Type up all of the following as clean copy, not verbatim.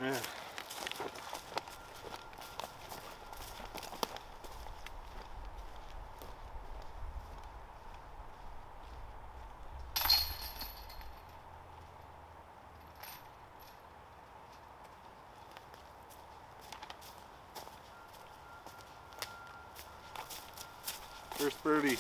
Yeah. First birdie.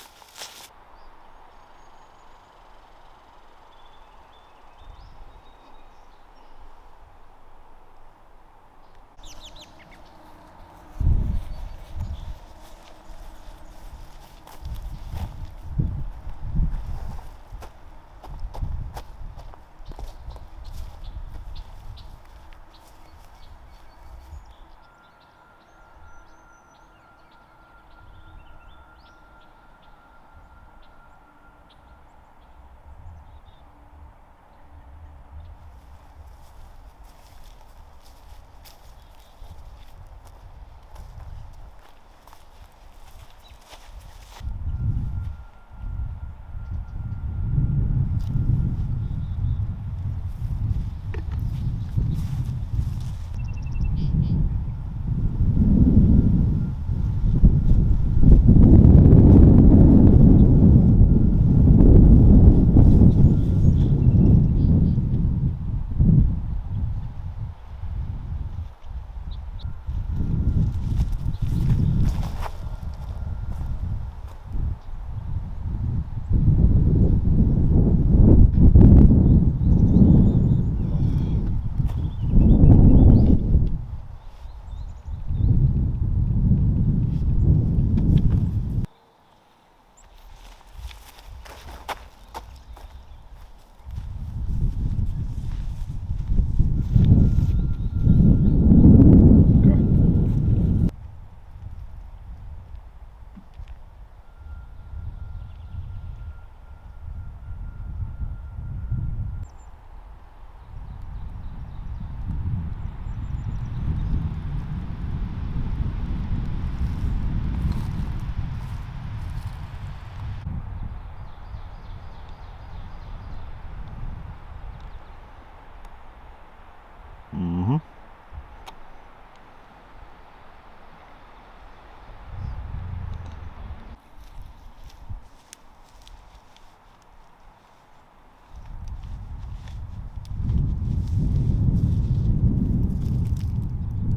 Mm-hmm.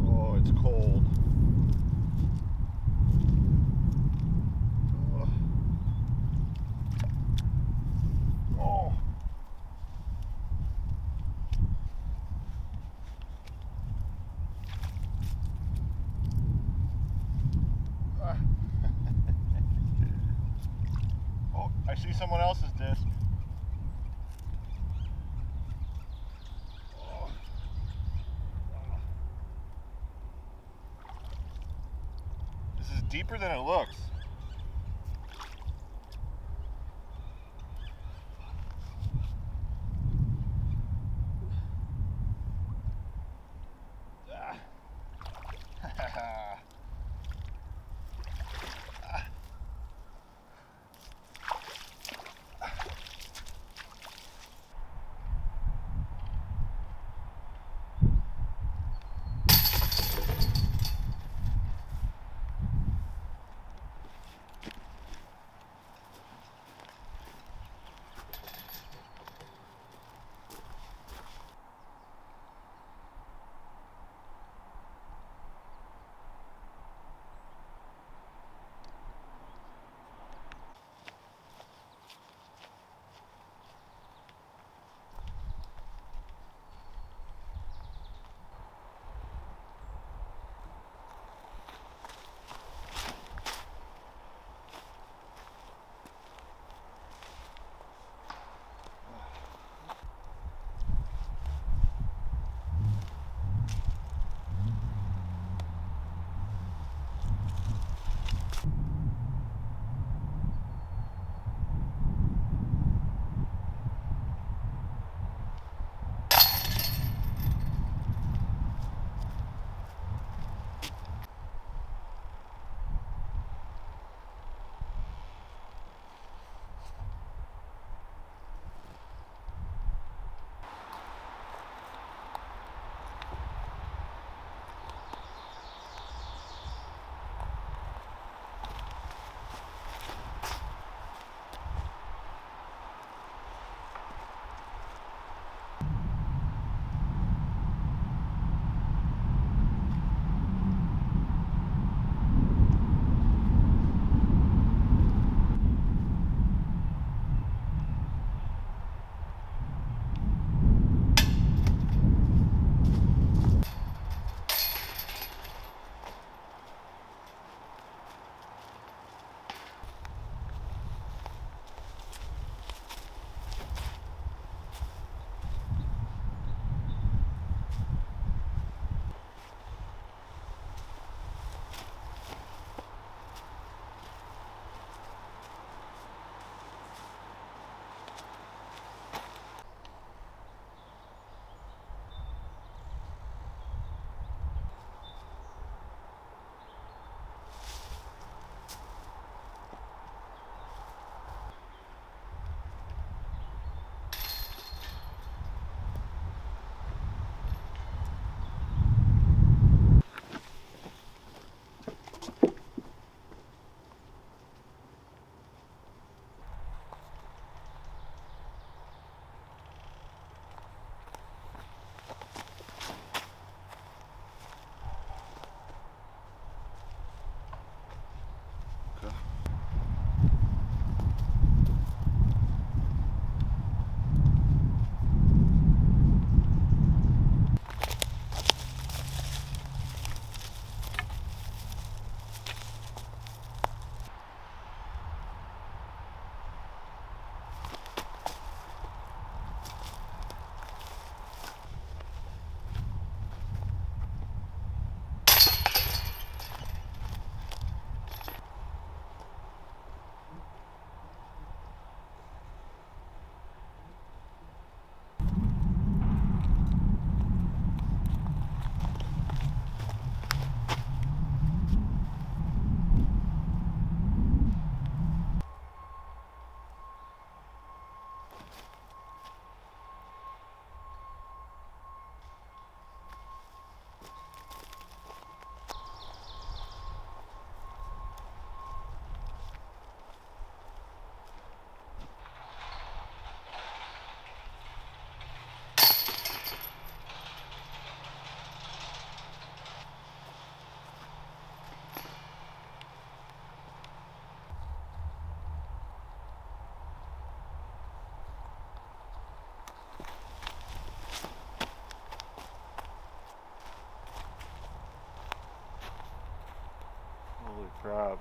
Oh, it's cold. Oh. Oh, I see someone else's disc. Oh. This is deeper than it looks. Crap.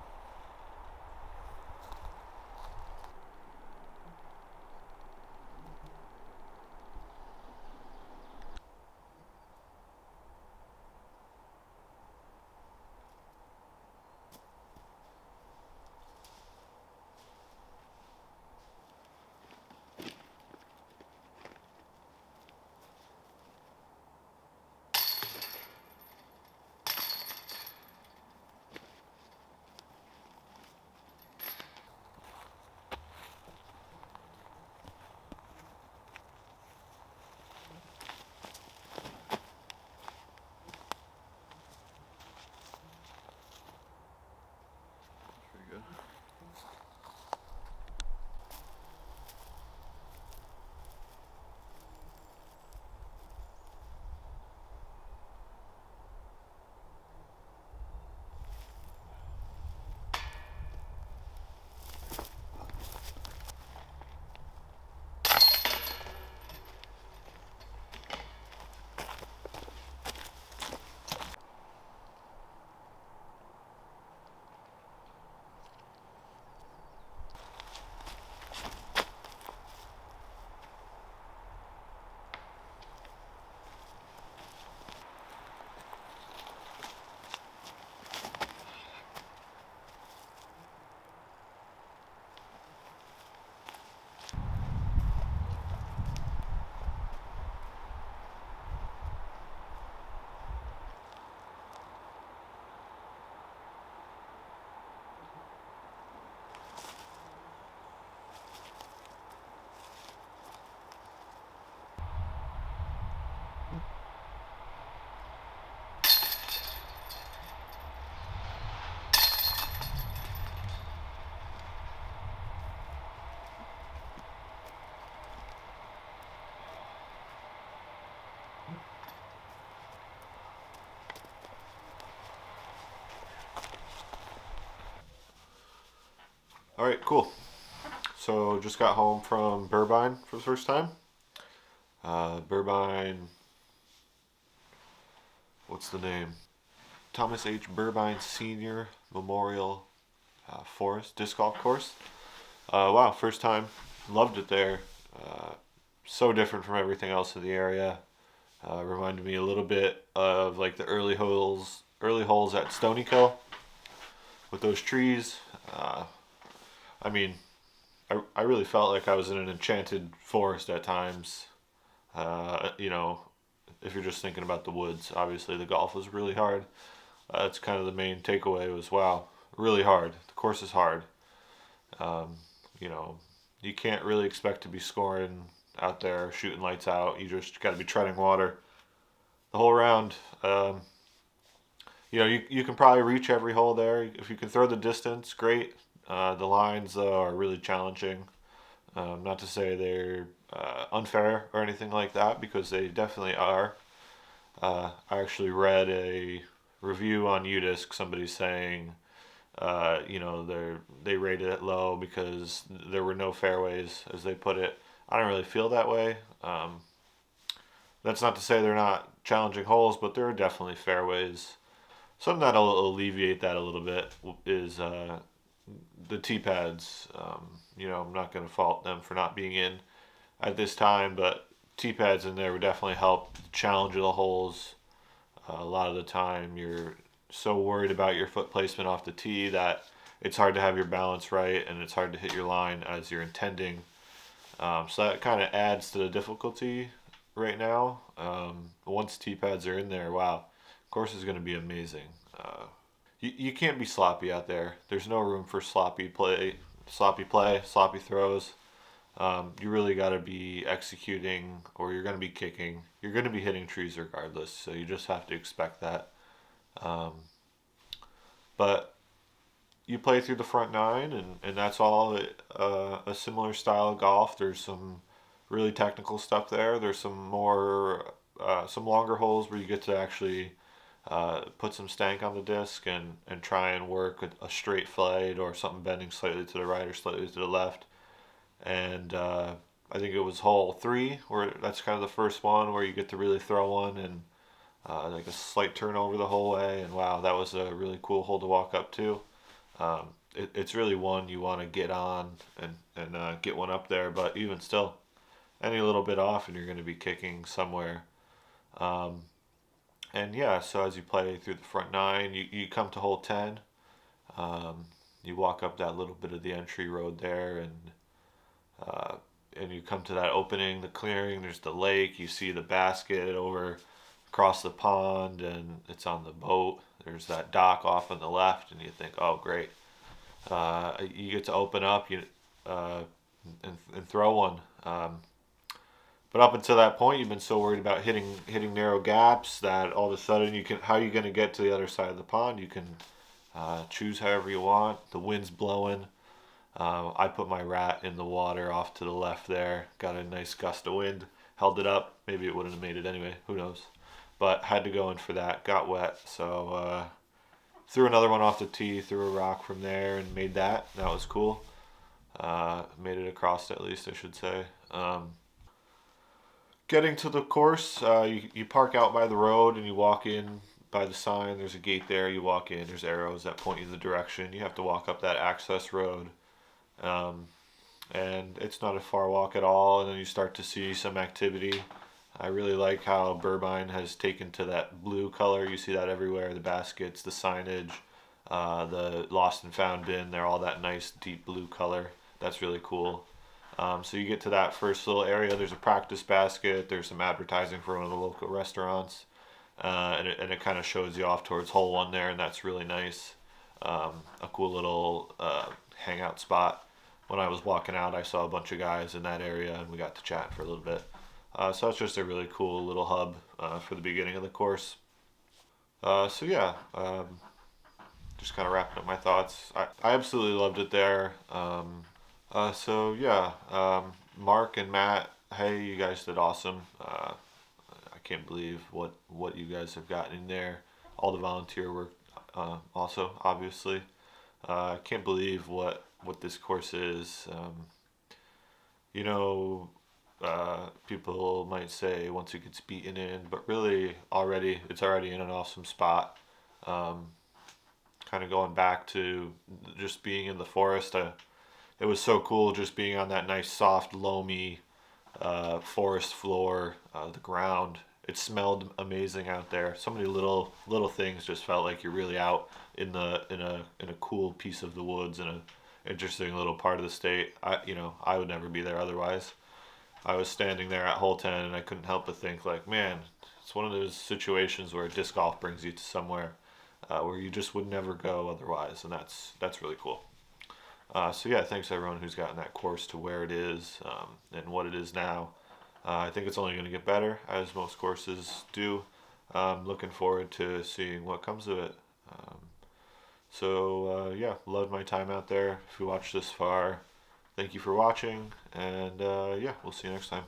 Pretty good. All right, cool. So just got home from Burbine for the first time. Burbine, what's the name? Thomas H. Burbine Senior Memorial Forest Disc Golf Course. Wow, first time. Loved it there. So different from everything else in the area. Reminded me a little bit of like the early holes at Stony Kill with those trees. I mean, I really felt like I was in an enchanted forest at times. You know, if you're just thinking about the woods, obviously the golf was really hard. That's kind of the main takeaway was wow, really hard. The course is hard. You know, you can't really expect to be scoring out there, shooting lights out. You just got to be treading water the whole round. You know, you can probably reach every hole there. If you can throw the distance, great. The lines, though, are really challenging. Not to say they're unfair or anything like that, because they definitely are. I actually read a review on Udisc, somebody saying, you know, they rated it low because there were no fairways, as they put it. I don't really feel that way. That's not to say they're not challenging holes, but there are definitely fairways. Something that'll alleviate that a little bit is the tee pads. You know, I'm not going to fault them for not being in at this time, but tee pads in there would definitely help the challenge of the holes. A lot of the time, you're so worried about your foot placement off the tee that it's hard to have your balance right, and it's hard to hit your line as you're intending. So that kind of adds to the difficulty right now. Once tee pads are in there, wow, course is going to be amazing. You can't be sloppy out there. There's no room for sloppy play, sloppy throws. You really got to be executing, or you're going to be kicking. You're going to be hitting trees regardless, so you just have to expect that. But you play through the front nine, and that's all a similar style of golf. There's some really technical stuff there. There's some longer holes where you get to actually put some stank on the disc and try and work a straight fade or something bending slightly to the right or slightly to the left. And I think it was hole 3 where that's kind of the first one where you get to really throw one and like a slight turn over the whole way. And wow, that was a really cool hole to walk up to. It's really one you want to get on and get one up there. But even still, any little bit off and you're going to be kicking somewhere. Um, and yeah, so as you play through the front nine, you come to hole 10. Um, you walk up that little bit of the entry road there, uh, and you come to that opening, the clearing. There's the lake. You see the basket over across the pond, and it's on the boat. There's that dock off on the left, and you think, oh, great. You get to open up uh, and throw one. But up until that point, you've been so worried about hitting narrow gaps that all of a sudden you can. How are you going to get to the other side of the pond? You can choose however you want. The wind's blowing. I put my rat in the water off to the left there. Got a nice gust of wind. Held it up. Maybe it wouldn't have made it anyway. Who knows? But had to go in for that. Got wet. So threw another one off the tee. Threw a rock from there and made that. That was cool. Made it across at least, I should say. Getting to the course, you park out by the road and you walk in by the sign. There's a gate there. You walk in. There's arrows that point you the direction. You have to walk up that access road. Um, and it's not a far walk at all. And then you start to see some activity. I really like how Burbine has taken to that blue color. You see that everywhere. The baskets, the signage, the lost and found bin. They're all that nice deep blue color. That's really cool. So you get to that first little area. There's a practice basket. There's some advertising for one of the local restaurants. And it kind of shows you off towards hole one there. And that's really nice. A cool little hangout spot. When I was walking out, I saw a bunch of guys in that area, and we got to chat for a little bit. So it's just a really cool little hub for the beginning of the course. So yeah, just kind of wrapping up my thoughts. I absolutely loved it there. So yeah, Mark and Matt, hey, you guys did awesome. I can't believe what you guys have gotten in there. All the volunteer work, also obviously. I can't believe what this course is. You know, people might say once it gets beaten in, but really it's already in an awesome spot. Kind of going back to just being in the forest. It was so cool just being on that nice soft loamy forest floor, the ground. It smelled amazing out there. So many little things just felt like you're really out in a cool piece of the woods in a interesting little part of the state. I would never be there otherwise. I was standing there at hole 10 and I couldn't help but think like, man, it's one of those situations where disc golf brings you to somewhere where you just would never go otherwise, and that's really cool. So yeah, thanks everyone who's gotten that course to where it is and what it is now. I think it's only going to get better, as most courses do. Looking forward to seeing what comes of it. Yeah, loved my time out there. If you watched this far, thank you for watching, and yeah, we'll see you next time.